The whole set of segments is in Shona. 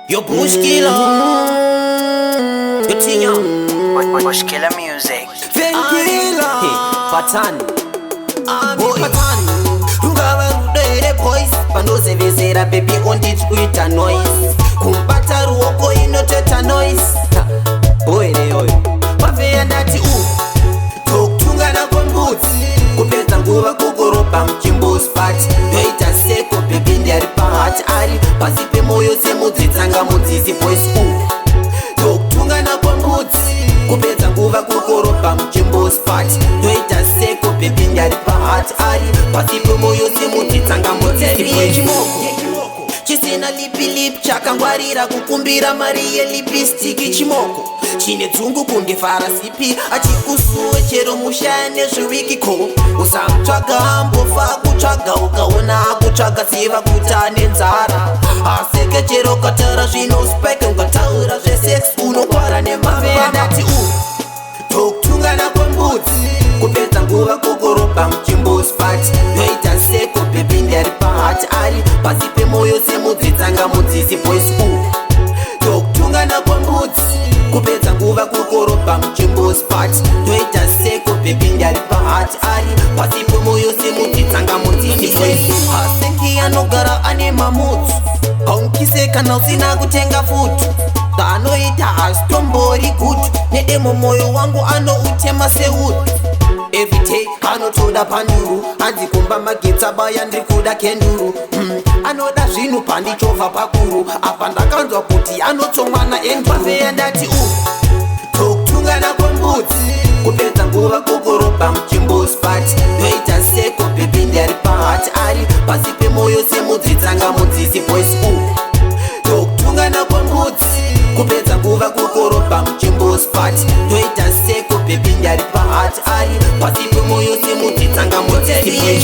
Yo Bushkilla, yo Tinha, Bushkilla music. Venkilla, Patan, boy Patan. Rungava rudere boys, panosevezera baby onditi kuita noise. Kumbata ruoko inoteta noise. Boy leyoyo, pavea ndati tokutungana kwembudzi. Kupedza nguva kugoropa muchimbuzi party. Yoita seko baby ndari pahati ari pasi pemoyo semudzi tsanga mudzisi boys tokutungana kwembudzi. Kupedza nguva kugoropa muchimbuzi party. Yoita seko baby ndari pahati ari pasi pemoyo semudzi tsanga mudzisi boys chisina lipilip chakangwarira kukumbira mari yelipistiki chimoko chine dzungu kunge farasipi achikusuwe chero mushaya nezviwikiko usamutsvaga ambofa kutsvaga ukaona akutsvaga siva kuta nenzara aseke chero ukataura zvinospeke ungataura zvesex unokwara nemavea ndati tokutungana kwembudzi. Kupedza nguva kugoropa muchimbuzi party. Yoita seko baby ndari pahati ari pasi pemoyo semudzi tsanga mudzisi boys tokutungana kwembudzi. Kupedza nguva kugoropa muchimbuzi party. Yoita seko baby ndari pahati ari pasi pemoyo semudzi tsanga mudzisi boys asengi anogara ane mamutsu aungise kana usina kutenga futu anoita hasitombori gutu nedemo moyo wangu anoutema seudu everyday anotoda panduru anzikomba magetsi abaya ndiri kuda kenduru anoda zvinhu pandichovha pakuru apa ndakanzwa kuti anotsongwana enduvea ndati tokutungana kwembudzi. Kupedza nguva kugoropa muchimbuzi party. Yoita seko baby ndari pahati ari pasi pemoyo semudzi tsanga mudzisi boys tokutungana kwembudzi. Kupedza nguva kugoropa muchimbuzi party. Yoita seko baby ndari pahati ari pasi pemoyo semudzi tsanga mudzisi boys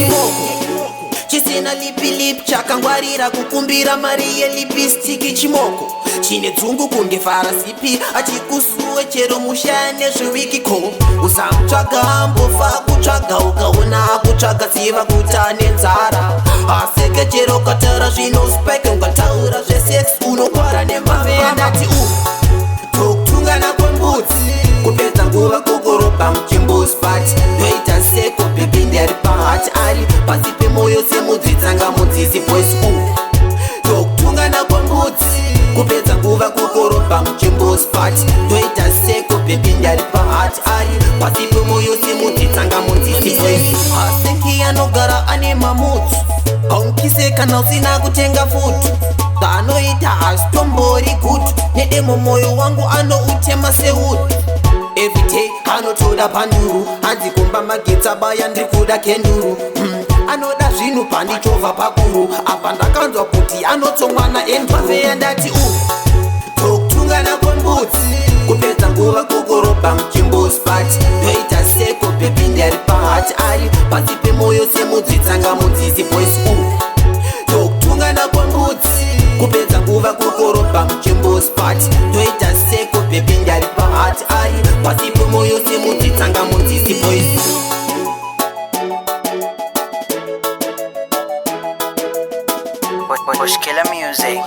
chisina lipilip chakangwarira kukumbira mari yelipistiki chimoko chine dzungu kunge farasipi achikusuwe chero mushaya nezviwikiko usamutsvaga ambofa kutsvaga ukaona akutsvaga siva kuta nenzara aseke chero ukataura zvinospeke ungataura zvesex unokwara nemavea ndati tokutungana kwembudzi. Kupedza nguva kugoropa muchimbuzi party. Yoita seko baby ndari pahati ari pasi pemoyo semudzi tsanga mudzisi boys tokutungana kwembudzi. Kupedza nguva kugoropa muchimbuzi party. Yoita seko baby ndari pahati ari pasi pemoyo semudzi tsanga mudzisi boys asengi anogara ane mamutsu aungise kana usina kutenga futu anoita hasitombori gutu nedemo moyo wangu anoutema seudu everyday anotoda panduru anzikomba magetsi abaya ndiri kuda kenduru anoda zvinhu pandichovha pakuru apa ndakanzwa kuti anotsongwana enduvea ndati tokutungana kwembudzi. Kupedza nguva kugoropa muchimbuzi party. Yoita seko baby ndari pahati ari pasi pemoyo semudzi tsanga mudzisi boys tokutungana kwembudzi. Kupedza nguva kugoropa muchimbuzi party. Yoita seko baby ndari pahati ari pasi pemoyo semudzi tsanga mudzisi boys Bushkilla music.